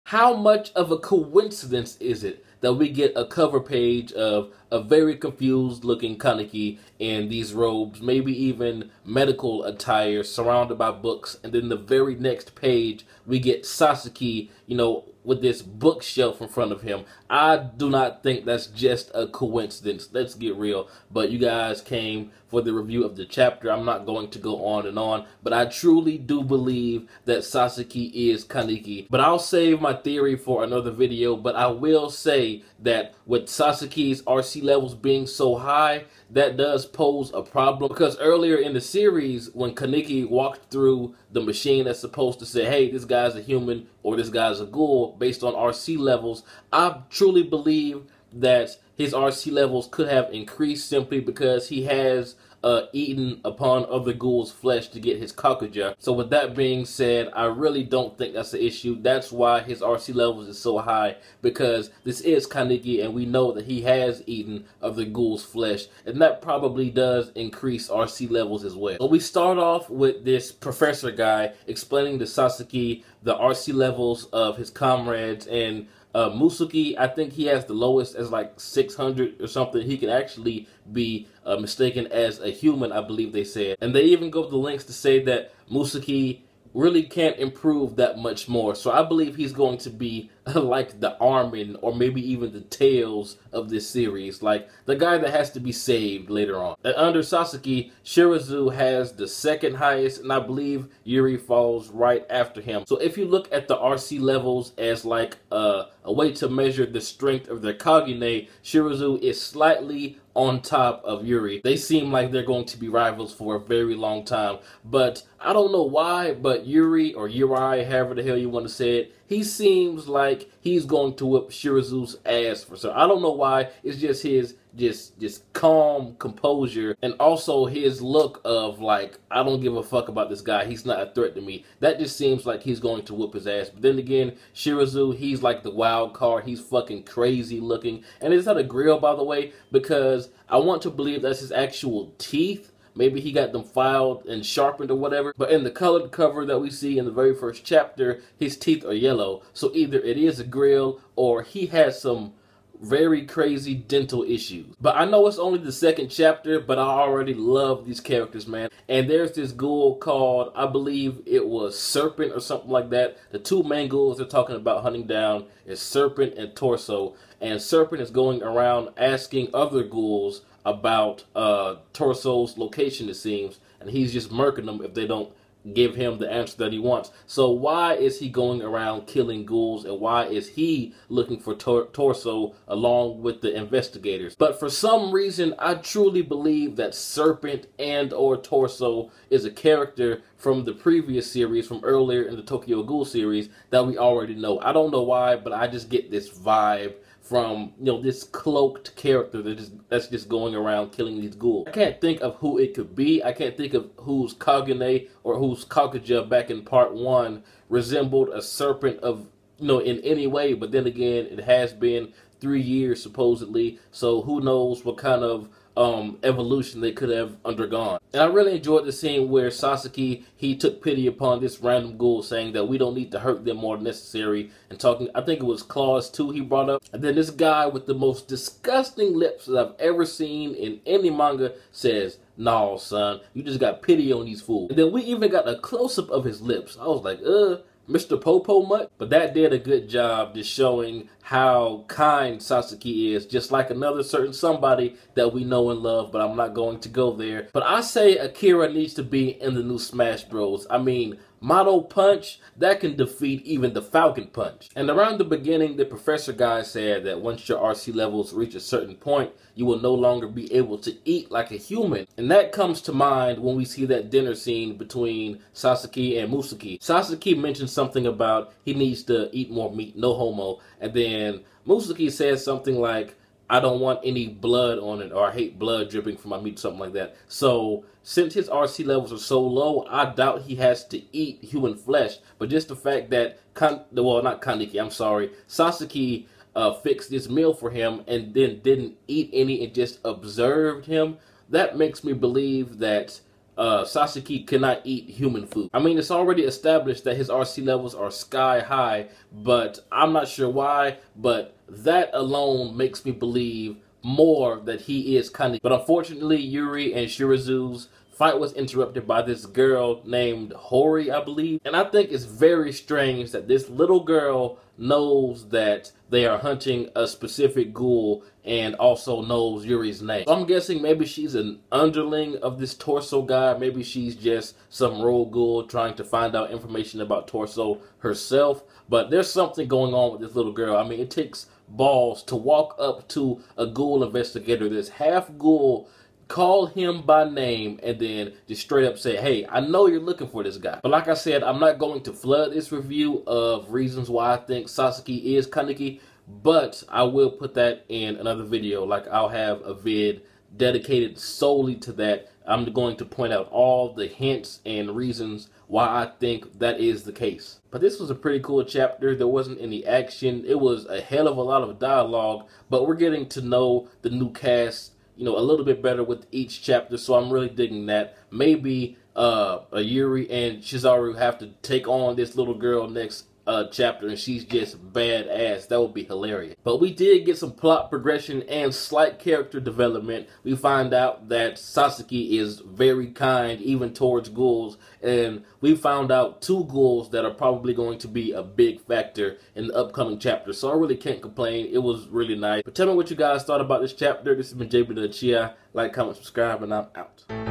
How much of a coincidence is it that we get a cover page of a very confused looking Kaneki in these robes, maybe even medical attire, surrounded by books, and then the very next page we get Sasaki, with this bookshelf in front of him? I do not think that's just a coincidence. Let's get real. But you guys came for the review of the chapter. I'm not going to go on and on, but I truly do believe that Sasaki is Kaneki. But I'll save my theory for another video, but I will say that with Sasaki's RC levels being so high, that does pose a problem, because earlier in the series, when Kaneki walked through the machine that's supposed to say, hey, this guy's a human or this guy's a ghoul based on RC levels, I truly believe that his RC levels could have increased simply because he has eaten upon other ghouls' flesh to get his Kakuja. So with that being said, I really don't think that's an issue. That's why his RC levels is so high, because this is Kaneki and we know that he has eaten other ghouls' flesh, and that probably does increase RC levels as well. So we start off with this professor guy explaining to Sasaki the RC levels of his comrades, and Musuki, I think he has the lowest as like 600 or something. He can actually be mistaken as a human, I believe they said. And they even go to the lengths to say that Musuki really can't improve that much more. So I believe he's going to be like the Armin, or maybe even the Tails of this series, like the guy that has to be saved later on. And under Sasaki, Shirazu has the second highest, and I believe Yuri falls right after him. So if you look at the RC levels as like a way to measure the strength of their Kagune, Shirazu is slightly on top of Yuri. They seem like they're going to be rivals for a very long time, but I don't know why, but Yuri, or Uri, however the hell you want to say it, he seems like he's going to whip Shirazu's ass for some. I don't know why. It's just his just calm composure, and also his look of like, I don't give a fuck about this guy. He's not a threat to me. That just seems like he's going to whoop his ass. But then again, Shirazu, he's like the wild card. He's fucking crazy looking. And it's not a grill, by the way, because I want to believe that's his actual teeth. Maybe he got them filed and sharpened or whatever. But in the colored cover that we see in the very first chapter, his teeth are yellow. So either it is a grill or he has some very crazy dental issues. But I know it's only the second chapter, but I already love these characters, man. And there's this ghoul called, I believe it was Serpent or something like that. The two main ghouls they're talking about hunting down is Serpent and Torso. And Serpent is going around asking other ghouls about Torso's location, it seems, and he's just murking them if they don't give him the answer that he wants. So why is he going around killing ghouls, and why is he looking for Torso along with the investigators? But for some reason, I truly believe that Serpent and or Torso is a character from the previous series, from earlier in the Tokyo Ghoul series, that we already know. I don't know why, but I just get this vibe from, this cloaked character that's just going around killing these ghouls. I can't think of who it could be. I can't think of whose Kagune or whose Kakuja back in part 1 resembled a serpent of, in any way. But then again, it has been 3 years supposedly, so who knows what kind of evolution they could have undergone. And I really enjoyed the scene where Sasaki, he took pity upon this random ghoul, saying that we don't need to hurt them more than necessary, and talking, I think it was Clause 2 he brought up. And then this guy with the most disgusting lips that I've ever seen in any manga says, "Nah, son, you just got pity on these fools." And then we even got a close-up of his lips. I was like, Mr. Popo much? But that did a good job just showing how kind Sasaki is, just like another certain somebody that we know and love, but I'm not going to go there. But I say Akira needs to be in the new Smash Bros. I mean, Motto Punch, that can defeat even the Falcon Punch. And around the beginning, the professor guy said that once your RC levels reach a certain point, you will no longer be able to eat like a human. And that comes to mind when we see that dinner scene between Sasaki and Musuki. Sasaki mentions something about he needs to eat more meat, no homo. And then Musuki says something like, I don't want any blood on it, or I hate blood dripping from my meat, something like that. So since his RC levels are so low, I doubt he has to eat human flesh. But just the fact that, not Kaneki, I'm sorry, Sasaki fixed this meal for him and then didn't eat any and just observed him, that makes me believe that Sasaki cannot eat human food. I mean, it's already established that his RC levels are sky high, but I'm not sure why, but that alone makes me believe more that he is Kaneki. But unfortunately, Yuri and Shirazu's fight was interrupted by this girl named Hori, I believe. And I think it's very strange that this little girl knows that they are hunting a specific ghoul and also knows Yuri's name. So I'm guessing maybe she's an underling of this Torso guy. Maybe she's just some rogue ghoul trying to find out information about Torso herself. But there's something going on with this little girl. I mean, it takes balls to walk up to a ghoul investigator that's half ghoul, call him by name, and then just straight up say, hey, I know you're looking for this guy. But like I said, I'm not going to flood this review of reasons why I think Sasaki is Kaneki, but I will put that in another video. Like, I'll have a vid dedicated solely to that. I'm going to point out all the hints and reasons why I think that is the case. But this was a pretty cool chapter. There wasn't any action. It was a hell of a lot of dialogue, but we're getting to know the new cast, you know, a little bit better with each chapter, so I'm really digging that. Maybe Yuri and Shizaru have to take on this little girl next chapter, and she's just badass. That would be hilarious. But we did get some plot progression and slight character development. We find out that Sasaki is very kind, even towards ghouls, and we found out 2 ghouls that are probably going to be a big factor in the upcoming chapter. So I really can't complain. It was really nice. But tell me what you guys thought about this chapter. This has been jbDAuchiha. Like, comment, subscribe, and I'm out.